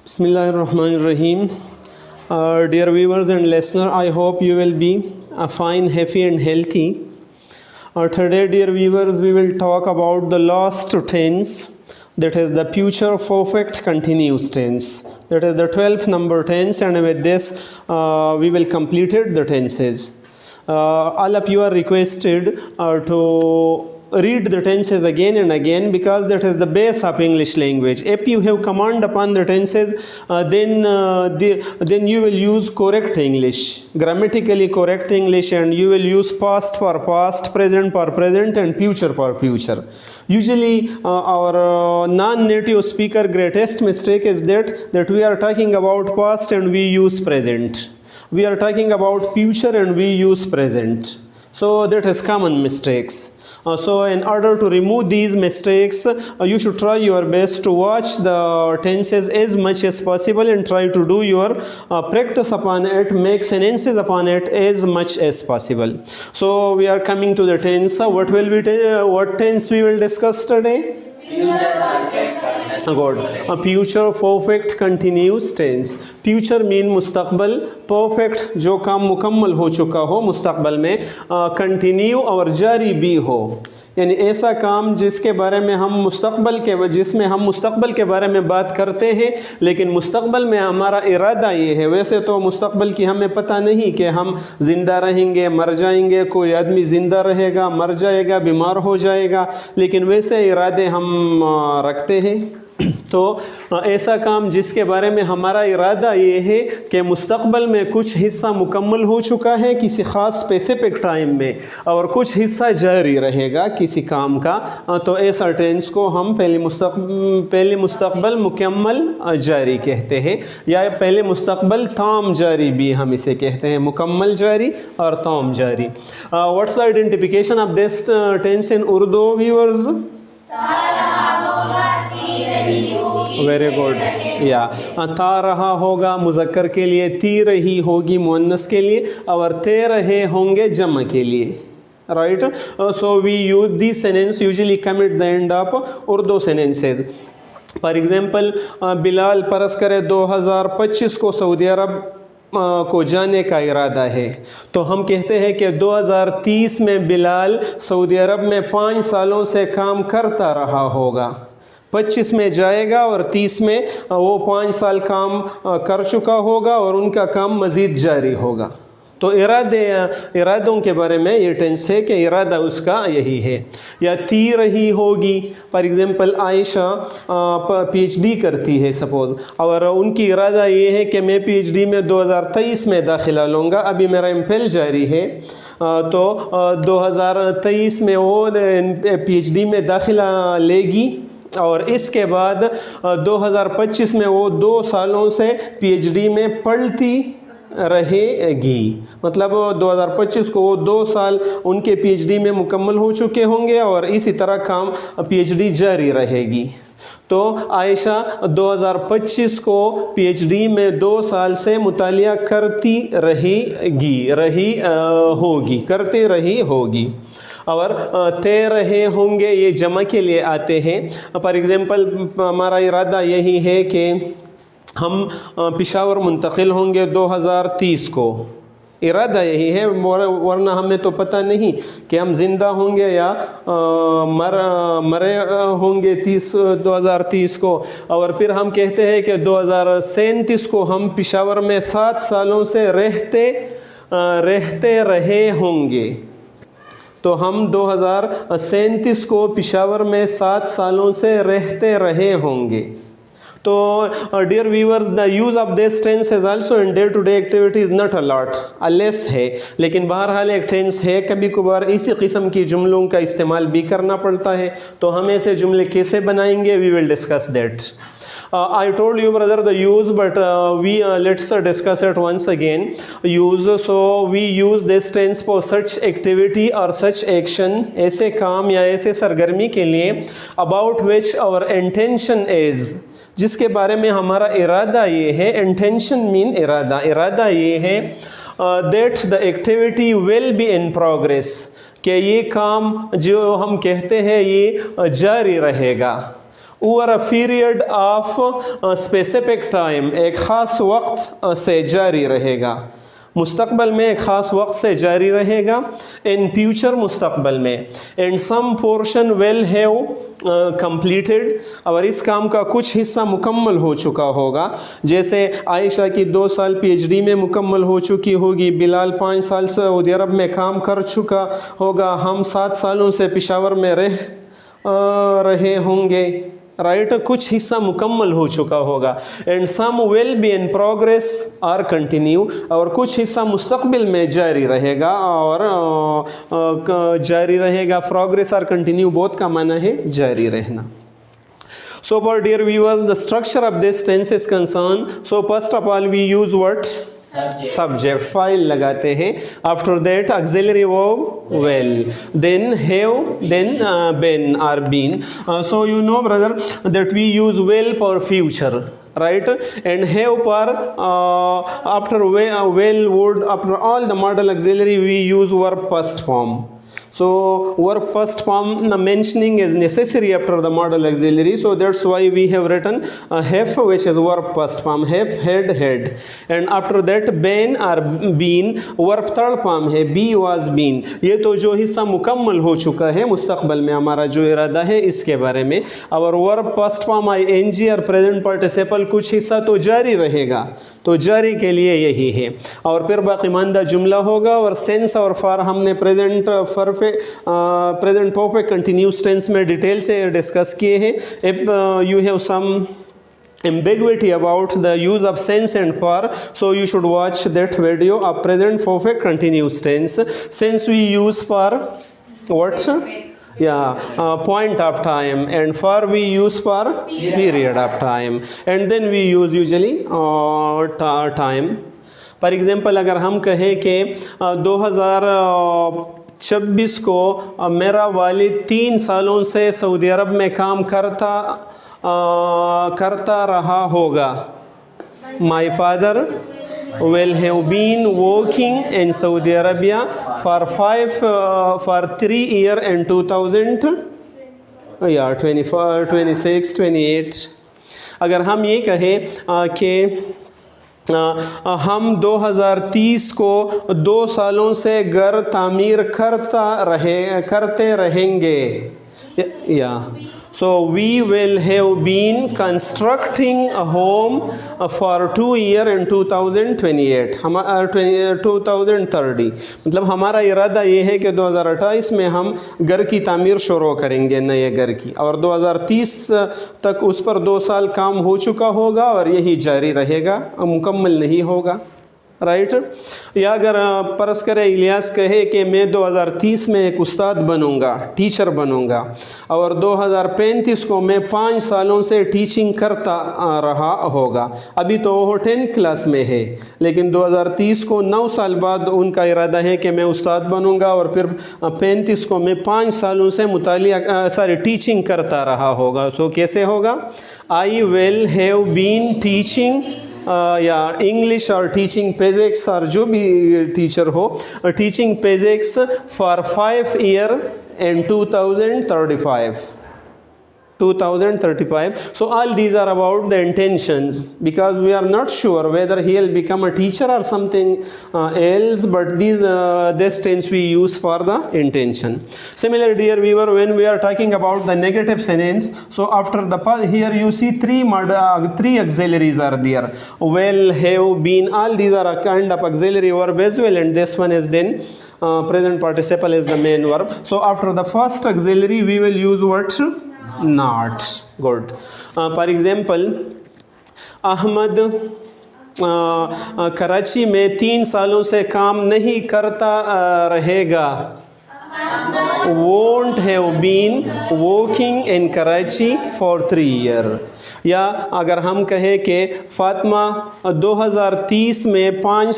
Bismillahirrahmanirrahim. Dear viewers and listeners, I hope you will be fine, happy and healthy. Today, dear viewers, we will talk about the last tense, that is the future perfect continuous tense. That is the 12th number tense, and with this we will complete the tenses. All of you are requested to read the tenses again and again, because that is the base of English language. If you have command upon the tenses, then you will use correct English, grammatically correct English, and you will use past for past, present for present, and future for future. Usually our non-native speaker greatest mistake is that we are talking about past and we use present. We are talking about future and we use present. So that is common mistakes. So in order to remove these mistakes, you should try your best to watch the tenses as much as possible and try to do your practice upon it, make sentences upon it as much as possible. So we are coming to the tense. What tense we will discuss today? Good. Future perfect continuous tense. Future mean मुस्तकबल, perfect जो काम मुकम्मल हो चुका हो मुस्तकबल में, continue और जारी भी हो, यानी ऐसा काम जिसमें हम मुस्तकबल के बारे में बात करते हैं, लेकिन मुस्तकबल में हमारा इरादा ये है। वैसे तो मुस्तकबल की हमें पता नहीं कि हम ज़िंदा रहेंगे, मर जाएंगे, कोई आदमी ज़िंदा रहेगा, मर जाएगा, बीमार हो जाएगा, लेकिन वैसे इरादे हम रखते हैं। तो ऐसा काम जिसके बारे में हमारा इरादा ये है कि मुस्तकबल में कुछ हिस्सा मुकम्मल हो चुका है किसी ख़ास स्पेसिफिक टाइम में और कुछ हिस्सा जारी रहेगा किसी काम का, तो ऐसा टेंस को हम पहले मुस्तकबल मुकम्मल जारी कहते हैं, या पहले मुस्तकबल ताम जारी भी हम इसे कहते हैं, मुकम्मल जारी और ताम जारी। What's the identification of this tense in Urdu viewers? Very good. या था रहा होगा मुज़क्कर के लिए, ती रही होगी मुअन्नस के लिए, और ते रहे होंगे जमा के लिए। Right, so we use this sentence usually come at the end of Urdu sentences. For example, Bilal परस करे 2025 को सऊदी अरब को जाने का इरादा है, तो हम कहते हैं कि 2030 में बिलाल सऊदी अरब में 5 सालों से काम करता रहा होगा। 25 में जाएगा और 30 में वो 5 साल काम कर चुका होगा और उनका काम मज़ीद जारी होगा। तो इरादों के बारे में ये टेंस है कि इरादा उसका यही है। या ती रही होगी, फॉर एग्ज़ाम्पल आयशा PhD करती है सपोज़, और उनकी इरादा ये है कि मैं PhD में 2023 में दाखिला लूँगा, अभी मेरा MPhil जारी है, तो 2023 में वो PhD में दाखिला लेगी और इसके बाद 2025 में वो 2 सालों से PhD में पढ़ती रहेगी। मतलब 2025 को वो 2 साल उनके PhD में मुकम्मल हो चुके होंगे और इसी तरह काम PhD जारी रहेगी। तो आयशा 2025 को PhD में 2 साल से मुतालिया करती रही होगी। और ते रहे होंगे ये जमा के लिए आते हैं। फॉर एग्ज़ाम्पल, हमारा इरादा यही है कि हम पेशावर मुंतकिल होंगे 2030 को, इरादा यही है, वरना हमें तो पता नहीं कि हम ज़िंदा होंगे या मरे होंगे 2030 को। और फिर हम कहते हैं कि 2037 को हम पेशावर में 7 सालों से रहते रहे होंगे, तो हम 2037 को पेशावर में 7 सालों से रहते रहे होंगे। तो dear viewers, the use of this tense is also in day to day activity is not a lot, less है, लेकिन बहरहाल एक टेंस है। कभी कभार इसी किस्म की जुमलों का इस्तेमाल भी करना पड़ता है, तो हम ऐसे जुमले कैसे बनाएंगे, we will discuss that. I told you brother the use, but let's discuss it once again. Use, so we use this tense for such activity or such action, ऐसे काम या ऐसे सरगर्मी के लिए, about which our intention is, जिसके बारे में हमारा इरादा ये है। intention mean इरादा ये है that the activity will be in progress, कि ये काम जो हम कहते हैं ये जारी रहेगा। Over a period of specific time, एक ख़ास वक्त से जारी रहेगा, मुस्तक़बल में एक ख़ास वक्त से जारी रहेगा। इन फ्यूचर, मुस्तक़बल में। And some portion will have completed, और इस काम का कुछ हिस्सा मुकम्मल हो चुका होगा। जैसे आयशा की 2 साल PhD में मुकम्मल हो चुकी होगी, बिलाल 5 साल सऊदी अरब में काम कर चुका होगा, हम 7 सालों से पेशावर में रहे होंगे, राइट। कुछ हिस्सा मुकम्मल हो चुका होगा। And some will be in progress और कंटिन्यू, और कुछ हिस्सा मुस्तक़बिल में जारी रहेगा और जारी रहेगा। प्रोग्रेस और कंटिन्यू बोथ का माना है जारी रहना। So for dear viewers, the structure of this tense is concerned. So first of all we use what? Subject. File लगाते हैं. After that auxiliary verb will, then have, then been or been. So you know brother that we use will for future, right, and have for after will, would, after all the modal auxiliary we use verb first form. So verb first form mentioning is necessary after the modal auxiliary, so that's why we have written have, which is verb first form, have, had, and after that been or been verb third form है, be, was, been। ये तो जो हिस्सा मुकम्मल हो चुका है, मुस्तक़बल में हमारा जो इरादा है इसके बारे में। और verb first form ing और present participle कुछ हिस्सा तो जारी रहेगा, तो जारी के लिए यही है। और फिर बाकीमानदा जुमला होगा। और सेंस और फार हमने प्रेजेंट परफेक्ट कंटिन्यूस टेंस में डिटेल से डिस्कस किए हैं। If you have some ambiguity about the use of sense and for, so you should watch that video of present perfect continuous tense. Sense we use for what? Point of time, and for we use for period of time, and then we use usually time. For example, अगर हम कहें कि 2026 को मेरा वालिद 3 सालों से Saudi अरब में काम करता रहा होगा। My father will have been working in Saudi Arabia for 3 years in 2026, 28। अगर हम ये कहें कि हम 2030 को 2 सालों से घर तामीर करते रहेंगे, so we will have been constructing a home for 2 years in 2028, 2030। मतलब हमारा इरादा ये है कि 2028 में हम घर की तामीर शुरू करेंगे, नए घर की, और 2030 तक उस पर 2 साल काम हो चुका होगा और यही जारी रहेगा, मुकम्मल नहीं होगा, राइट। या अगर परस करें इलियास कहे कि मैं 2030 में एक उस्ताद बनूंगा, टीचर बनूंगा, और 2035 को मैं 5 सालों से टीचिंग करता रहा होगा। अभी तो वो 10th क्लास में है, लेकिन 2030 को 9 साल बाद उनका इरादा है कि मैं उस्ताद बनूंगा, और फिर 35 को मैं 5 सालों से टीचिंग करता रहा होगा। सो कैसे होगा? I will have been teaching या इंग्लिश और टीचिंग फिजिक्स और जो भी टीचर हो, teaching physics for 5 years in 2035। So all these are about the intentions, because we are not sure whether he will become a teacher or something else, but this tense we use for the intention. Similarly, dear viewer, when we are talking about the negative sentence, so after the here you see three auxiliaries are there: will, have, been. All these are a kind of auxiliary verb as well, and this one is then present participle is the main verb. So after the first auxiliary we will use what? Not. Good. For example, Ahmad Karachi में 3 सालों से काम नहीं करता रहेगा। Won't have been working in Karachi for 3 years। या अगर हम कहें कि फ़ातिमा 2030 में 5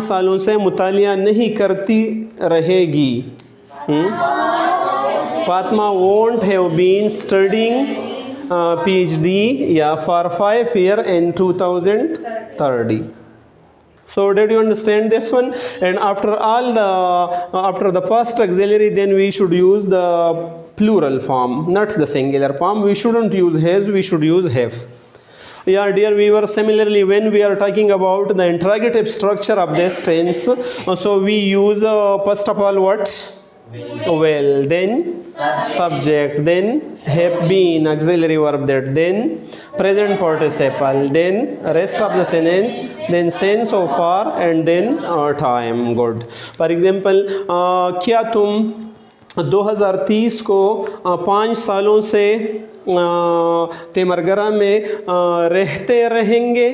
सालों से मुतालिया नहीं करती रहेगी। Fatma won't have been studying PhD for 5 years in 2030। So did you understand this one? And after the first auxiliary, then we should use the plural form, not the singular form. We shouldn't use has, we should use have. Yeah, dear viewers, similarly when we are talking about the interrogative structure of this tense, so we use first of all what? Well, then subject, then have been auxiliary verb, that then present participle, then rest of the sentence, then sense of far, and then time. Good. For example, क्या तुम 2030 को 5 सालों से तेमरगरा में रहते रहेंगे?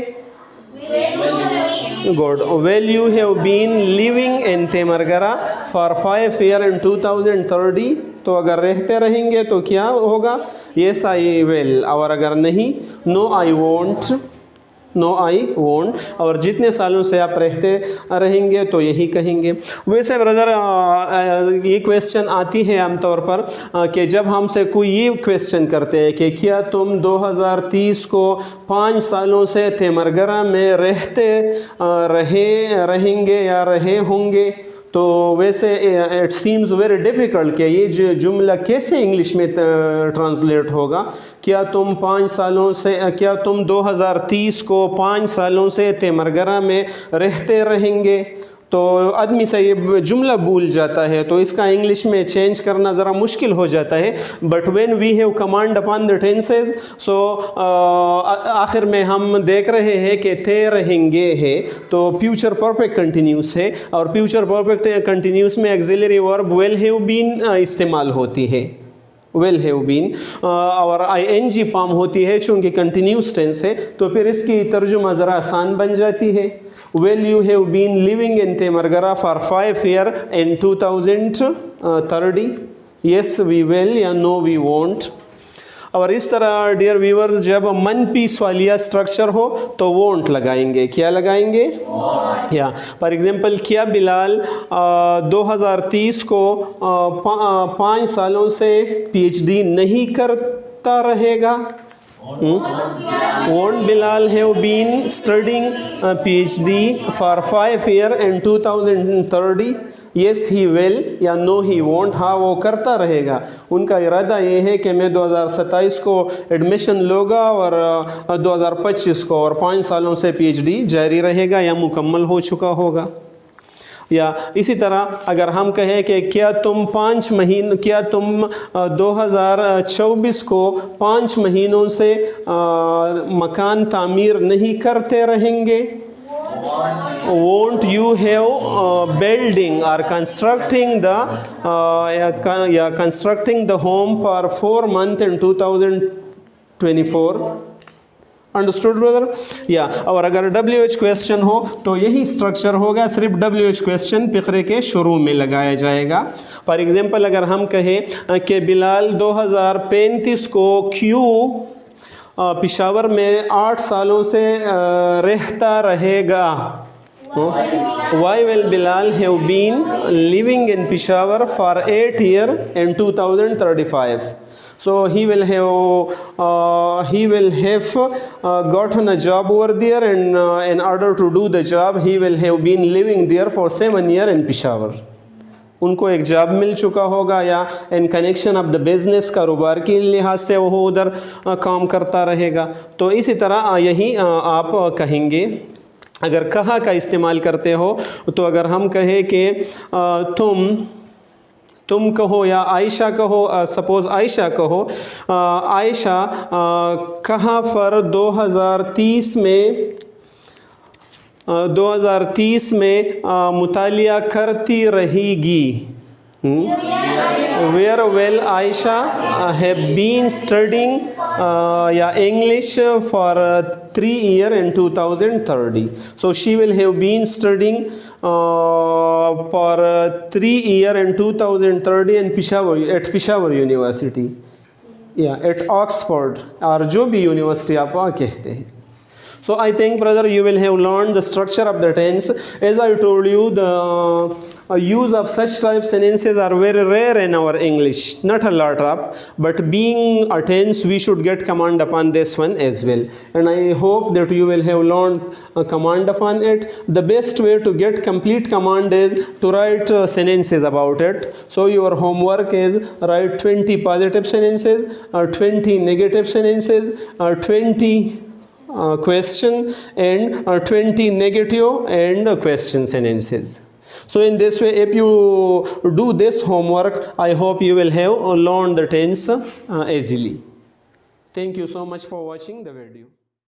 Good. Well, you have been living in तेमरगरा for 5 years in 2030. तो अगर रहते रहेंगे तो क्या होगा? Yes, I will. और अगर नहीं, no, I won't. No I won't. और जितने सालों से आप रहते रहेंगे तो यही कहेंगे। वैसे ब्रदर ये क्वेश्चन आती है आमतौर पर कि जब हमसे कोई ये क्वेश्चन करते हैं कि क्या तुम 2030 को 5 सालों से तेमरगरा में रहते रहेंगे या रहे होंगे, तो वैसे इट सीम्स वेरी डिफ़िकल्ट कि ये जो जुमला कैसे इंग्लिश में ट्रांसलेट होगा। क्या तुम 2030 को 5 सालों से तेमरगरा में रहते रहेंगे, तो आदमी से ये जुमला भूल जाता है, तो इसका इंग्लिश में चेंज करना ज़रा मुश्किल हो जाता है। But when we have command upon the tenses, so आखिर में हम देख रहे हैं कि थे रहेंगे है तो फ्यूचर परफेक्ट कंटिन्यूस है, और फ्यूचर परफेक्ट कंटिन्यूस में auxiliary verb will have been इस्तेमाल होती है। विल हैव बीन और आईएनजी फॉर्म होती है, चूँकि कंटिन्यूस टेंस है तो फिर इसकी तर्जुमा ज़रा आसान बन जाती है। Well, you have been living in तेमरगरा for 5 years in 2030. Yes, we will या no, we won't. और इस तरह डियर व्यूअर्स जब मनफी सवालिया स्ट्रक्चर हो तो वोंट लगाएंगे। क्या लगाएंगे? या फॉर एग्जांपल, क्या बिलाल 2030 को 5 सालों से पीएचडी नहीं करता रहेगा? Won't Bilal have been studying PhD for 5 years in 2030? Yes, he will या no, he won't। हाँ, वो करता रहेगा। उनका इरादा ये है कि मैं 2027 को एडमिशन लूँगा और 2025 को, और 5 सालों से PhD जारी रहेगा या मुकम्मल हो चुका होगा। या इसी तरह अगर हम कहें कि क्या तुम 2024 को 5 महीनों से मकान तामीर नहीं करते रहेंगे? Won't you have building or constructing the home for 4 months in 2024? Understood brother? या और अगर WH क्वेश्चन हो तो यही स्ट्रक्चर होगा, सिर्फ WH क्वेश्चन फ़िक्रे के शुरू में लगाया जाएगा। फॉर एग्जांपल, अगर हम कहें कि बिलाल 2035 को क्यों पेशावर में 8 सालों से रहता रहेगा? Why will Bilal have been living in Peshawar for 8 years in 2035? So he will have gotten a job over there, and in order to do the job he will have been living there for 7 years in Peshawar. उनको एक job मिल चुका होगा या in connection of the business, कारोबार के लिहाज से वो उधर काम करता रहेगा। तो इसी तरह यही आप कहेंगे। अगर कहा का इस्तेमाल करते हो तो अगर हम कहें कि तुम कहो या आयशा कहो, सपोज़ आयशा कहो, आयशा कहाँ पर 2030 में मुतालिया करती रहेगी? Where will Aisha have been studying English for 3 years in 2030? So she will have been studying for 3 years in 2030 in Peshawar, at Peshawar University, at Oxford, और जो भी यूनिवर्सिटी आप वहाँ कहते हैं। So I think, brother, you will have learned the structure of the tense. As I told you, the use of such type sentences are very rare in our English, not a lot of, but being a tense, we should get command upon this one as well. And I hope that you will have learned a command upon it. The best way to get complete command is to write sentences about it. So your homework is write 20 positive sentences, or 20 negative sentences, or 20 question, and 20 negative and question sentences. So in this way, if you do this homework, I hope you will have learned the tense easily. Thank you so much for watching the video.